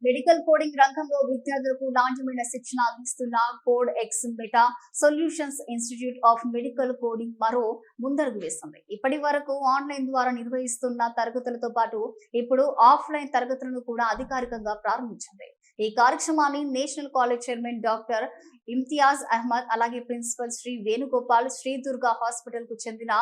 Medical coding రంగంలో విద్యార్థులకు నాణ్యమైన శిక్షణ అందిస్తున్న code X meta solutions institute of medical coding మరో ముందడుగు వేస్తుంది. ఇప్పటి వరకు ఆన్లైన్ ద్వారా నిర్వహిస్తున్న తరగతులతో పాటు ఇప్పుడు ఆఫ్లైన్ తరగతులను కూడా అధికారికంగా ప్రారంభించింది. ఈ కార్యక్రమాన్ని national college chairman doctor Imtiaz Ahmed, అలాగే ప్రిన్సిపల్ శ్రీ వేణుగోపాల్, శ్రీ దుర్గా హాస్పిటల్ కు చెందిన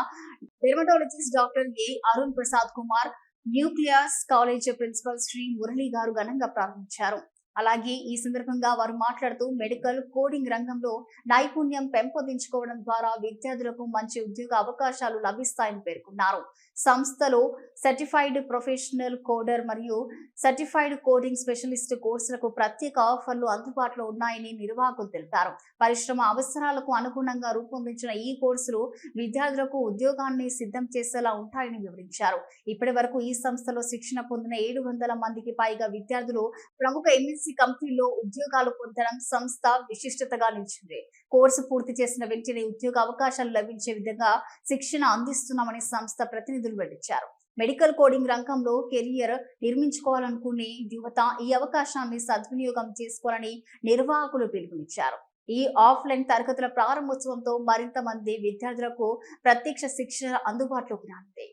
dermatologist doctor A Arun Prasad Kumar, nucleus college principal Shri Murali గారు ఘనంగా ప్రారంభించారు. అలాగే ఈ సందర్భంగా వారు మాట్లాడుతూ మెడికల్ కోడింగ్ రంగంలో నైపుణ్యం పెంపొందించుకోవడం ద్వారా విద్యార్థులకు మంచి ఉద్యోగ అవకాశాలు లభిస్తాయని పేర్కొన్నారు. సంస్థలో సర్టిఫైడ్ ప్రొఫెషనల్ కోడర్ మరియు సర్టిఫైడ్ కోడింగ్ స్పెషలిస్ట్ కోర్సులకు ప్రత్యేక ఆఫర్లు అందుబాటులో ఉన్నాయని నిర్వాహకులు తెలిపారు. పరిశ్రమ అవసరాలకు అనుగుణంగా రూపొందించిన ఈ కోర్సులు విద్యార్థులకు ఉద్యోగాన్ని సిద్ధం చేసేలా ఉంటాయని వివరించారు. ఇప్పటి వరకు ఈ సంస్థలో శిక్షణ పొందిన 700 మందికి పైగా విద్యార్థులు ప్రముఖ ఎంఎన్సీ కంపెనీలో ఉద్యోగాలు పొందడం సంస్థ విశిష్టతగా నిలిచింది. కోర్సు పూర్తి చేసిన వెంటనే ఉద్యోగ అవకాశాలు లభించే విధంగా శిక్షణ అందిస్తున్నామని సంస్థ ప్రతినిధులు వెల్లడించారు. మెడికల్ కోడింగ్ రంగంలో కెరియర్ నిర్మించుకోవాలనుకునే యువత ఈ అవకాశాన్ని సద్వినియోగం చేసుకోవాలని నిర్వాహకులు పిలుపునిచ్చారు. ఈ ఆఫ్లైన్ తరగతుల ప్రారంభోత్సవంతో మరింత మంది విద్యార్థులకు ప్రత్యక్ష శిక్షణ అందుబాటులోకి రానుంది.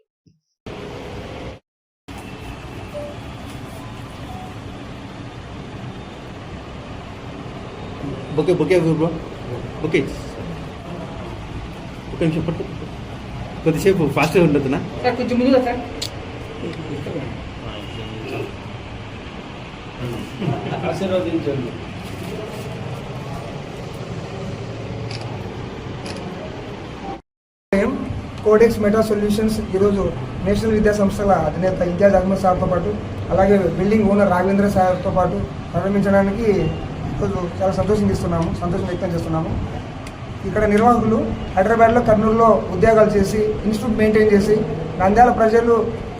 కొద్దిసేపు ఫాస్ట్గా ఉండదునా కొంచెం ముందుగా సార్ ఆశీర్వదించండి. కోడెక్స్ మెటా సొల్యూషన్స్ ఈరోజు నేషనల్ విద్యా సంస్థల అధినేత ఇంతియాజ్ అహ్మద్ సార్తో పాటు అలాగే బిల్డింగ్ ఓనర్ రాఘవేంద్ర సార్తో పాటు ప్రారంభించడానికి ఈరోజు చాలా సంతోషం వ్యక్తం చేస్తున్నాము. ఇక్కడ నిర్వాహకులు హైదరాబాద్లో, కర్నూలులో ఉద్యోగాలు చేసి ఇన్స్టిట్యూట్ మెయింటైన్ చేసి నంద్యాల ప్రజలు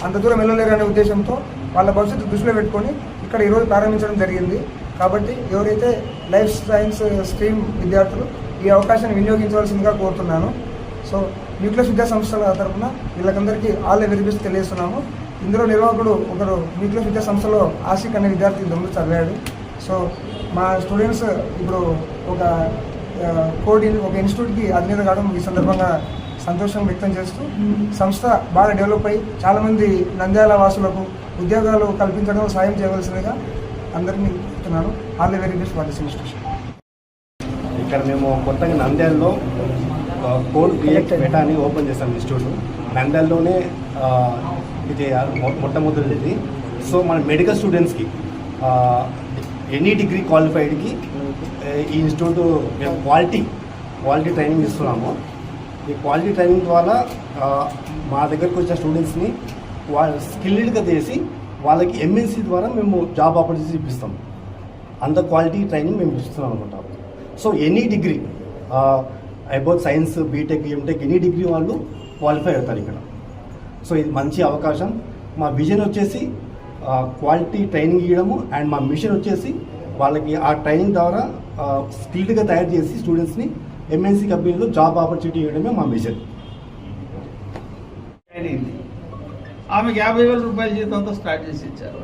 అంత దూరం వెళ్ళలేరనే ఉద్దేశంతో వాళ్ళ భవిష్యత్తు దృష్టిలో పెట్టుకొని ఇక్కడ ఈరోజు ప్రారంభించడం జరిగింది. కాబట్టి ఎవరైతే లైఫ్ సైన్స్ స్ట్రీమ్ విద్యార్థులు ఈ అవకాశాన్ని వినియోగించవలసిందిగా కోరుతున్నాను. సో న్యూక్లియస్ విద్యా సంస్థల తరఫున వీళ్ళకందరికీ ఆల్ ది వెరీ బెస్ట్ తెలియజేస్తున్నాము. ఇందులో నిర్వాహకుడు ఒకరు న్యూక్లియస్ విద్యా సంస్థలో ఆసిక్ అనే విద్యార్థి ఇంతకుముందు చదివాడు. సో మా స్టూడెంట్స్ ఇప్పుడు ఒక ఇన్స్టిట్యూట్కి అధినేత కావడం ఈ సందర్భంగా సంతోషం వ్యక్తం చేస్తూ సంస్థ బాగా డెవలప్ అయ్యి చాలామంది నంద్యాల వాసులకు ఉద్యోగాలు కల్పించడం సాయం చేయవలసిందిగా అందరినీ చెప్తున్నాను. All the very best for this institution. ఇక్కడ మేము కొత్తగా నంద్యాలలో కోడ్ మెటా అని ఓపెన్ చేస్తాం ఇన్స్టిట్యూట్. నంద్యాలలోనే ఇది మొట్టమొదటిది. సో మన మెడికల్ స్టూడెంట్స్కి ఎనీ డిగ్రీ క్వాలిఫైడ్కి ఈ ఇన్స్టిట్యూట్ మేము క్వాలిటీ ట్రైనింగ్ ఇస్తున్నాము. ఈ క్వాలిటీ ట్రైనింగ్ ద్వారా మా దగ్గరకు వచ్చిన స్టూడెంట్స్ని స్కిల్డ్గా చేసి వాళ్ళకి ఎంఎన్సీ ద్వారా మేము జాబ్ ఆపర్చునిటీస్ ఇప్పిస్తాం. అంత క్వాలిటీ ట్రైనింగ్ మేము ఇస్తున్నాం అనమాట. So any degree about science, BTech, MTech any degree వాళ్ళు క్వాలిఫై అవుతారు ఇక్కడ. సో ఇది మంచి అవకాశం. మా విజన్ వచ్చేసి క్వాలిటీ ట్రైనింగ్ ఇవ్వడము అండ్ మా మిషన్ వచ్చేసి వాళ్ళకి ఆ ట్రైనింగ్ ద్వారా స్కిల్డ్గా తయారు చేసి స్టూడెంట్స్ని ఎంఎన్సీ కంపెనీలో జాబ్ ఆపర్చునిటీ ఇవ్వడమే మా మిషన్. ఆమెకి 50,000 రూపాయల జీతంతో స్టార్ట్ చేసి ఇచ్చారు.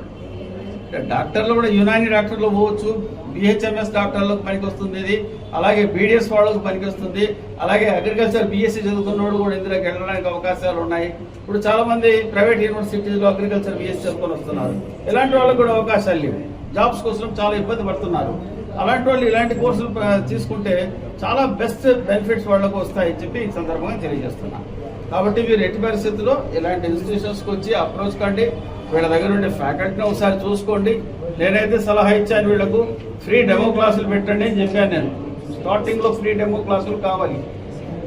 డాక్టర్లు కూడా యునాని డాక్టర్లు పోవచ్చు, బిహెచ్ఎంఎస్ డాక్టర్లకు పనికి వస్తుంది ఇది, అలాగే బీడిఎస్ వాళ్ళకు పనికి వస్తుంది, అలాగే అగ్రికల్చర్ బీఎస్సీ చదువుకున్నవాడు కూడా ఇందులోకి వెళ్ళడానికి అవకాశాలు ఉన్నాయి. ఇప్పుడు చాలా మంది ప్రైవేట్ యూనివర్సిటీలో అగ్రికల్చర్ బీఎస్సీ చదువుకొని వస్తున్నారు. ఇలాంటి వాళ్ళకు కూడా అవకాశాలు లేవు, జాబ్స్ కోసం చాలా ఇబ్బంది పడుతున్నారు. అలాంటి వాళ్ళు ఇలాంటి కోర్సులు తీసుకుంటే చాలా బెస్ట్ బెనిఫిట్స్ వాళ్ళకు వస్తాయని చెప్పి ఈ సందర్భంగా తెలియజేస్తున్నాను. కాబట్టి మీరు ఎట్టి పరిస్థితుల్లో ఇలాంటి ఇన్స్టిట్యూషన్స్కి వచ్చి అప్రోచ్ కండి, వీళ్ళ దగ్గర ఉండే ఫ్యాకల్టీని ఒకసారి చూసుకోండి. నేనైతే సలహా ఇచ్చాను, వీళ్ళకు ఫ్రీ డెమో క్లాసులు పెట్టండి అని చెప్పాను. నేను స్టార్టింగ్లో ఫ్రీ డెమో క్లాసులు కావాలి.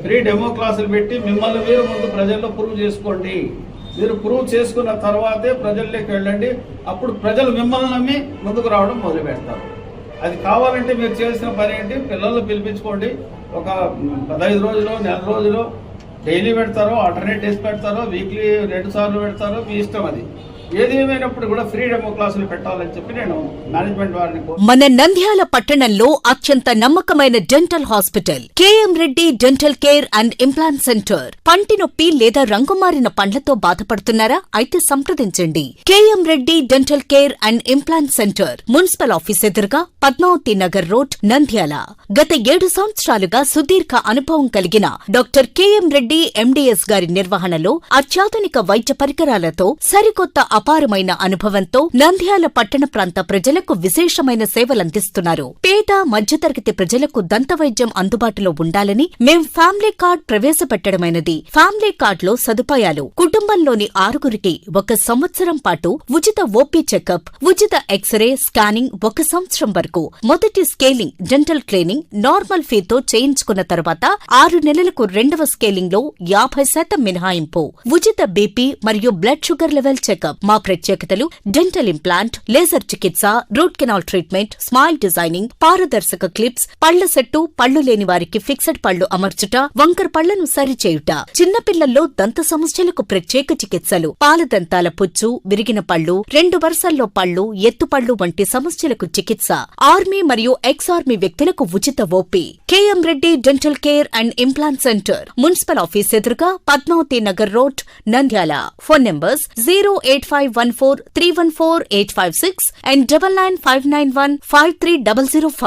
ఫ్రీ డెమో క్లాసులు పెట్టి మిమ్మల్ని మీరు ముందు ప్రజల్లో ప్రూవ్ చేసుకోండి. మీరు ప్రూవ్ చేసుకున్న తర్వాతే ప్రజల్లోకి వెళ్ళండి. అప్పుడు ప్రజలు మిమ్మల్ని నమ్మి ముందుకు రావడం మొదలు పెడతారు. అది కావాలంటే మీరు చేసిన పని ఏంటి, పిల్లల్ని పిలిపించుకోండి. ఒక 15 రోజులు, నెల రోజులు డైలీ పెడతారో, ఆల్టర్నేట్ డేస్ పెడతారో, వీక్లీ 2 సార్లు పెడతారో, మీ ఇష్టం. అది ఏది ఏమైనప్పుడు కూడా ఫ్రీ డెమో క్లాసులు పెట్టాలని చెప్పి నేను మేనేజ్మెంట్ వారిని మన నంద్యాల పట్టణంలో అత్యంత నమ్మకమైన dental hospital KM Reddy dental care and implant centre. పంటి నొప్పి లేదా రంగుమారిన పండ్లతో బాధపడుతున్నారా? అయితే సంప్రదించండి. KM Reddy dental care and implant centre, municipal office ఎదురుగా, పద్మావతి నగర్ రోడ్, నంద్యాల. గత 7 సంవత్సరాలుగా సుదీర్ఘ అనుభవం కలిగిన డాక్టర్ కేఎం రెడ్డి ఎండిఎస్ గారి నిర్వహణలో అత్యాధునిక వైద్య పరికరాలతో సరికొత్త అపారమైన అనుభవంతో నంద్యాల పట్టణ ప్రాంత ప్రజలకు విశేషమైన సేవలందిస్తున్నారు. పేద మధ్యతరగతి ప్రజలకు దంతవైద్యం అందుబాటులో ఉండాలని మేం ఫ్యామిలీ కార్డ్ ప్రవేశపెట్టడమైనది. ఫ్యామిలీ కార్డ్ లో సదుపాయాలు: కుటుంబంలోని 6గురికి 1 సంవత్సరం పాటు ఉచిత ఓపీ చెకప్, ఉచిత ఎక్స్రే స్కానింగ్ 1 సంవత్సరం వరకు, మొదటి స్కేలింగ్ డెంటల్ క్లీనింగ్ నార్మల్ ఫీతో చేయించుకున్న తర్వాత 6 నెలలకు 2వ స్కేలింగ్ లో 50% మినహాయింపు, ఉచిత బీపీ మరియు బ్లడ్ షుగర్ లెవెల్ చెకప్. మా ప్రత్యేకతలు: డెంటల్ ఇంప్లాంట్, లేజర్ చికిత్స, root canal treatment, smile designing, పారదర్శక క్లిప్స్, పళ్ల సెట్టు, పళ్లు లేని వారికి ఫిక్స్డ్ పళ్లు అమర్చుట, వంకర పళ్లను సరిచేయుట, చిన్నపిల్లల్లో దంత సమస్యలకు ప్రత్యేక చికిత్సలు, పాలదంతాల పుచ్చు, విరిగిన పళ్లు, 2 వరుసల్లో పళ్లు, ఎత్తుపళ్లు వంటి సమస్యలకు చికిత్స, ఆర్మీ మరియు ఎక్స్ ఆర్మీ వ్యక్తులకు ఉచిత OP. KM Reddy dental care and implant centre, municipal office ఎదురుగా, Padmavathi Nagar road, Nandyal. Phone numbers 08514314856 and 9959153005.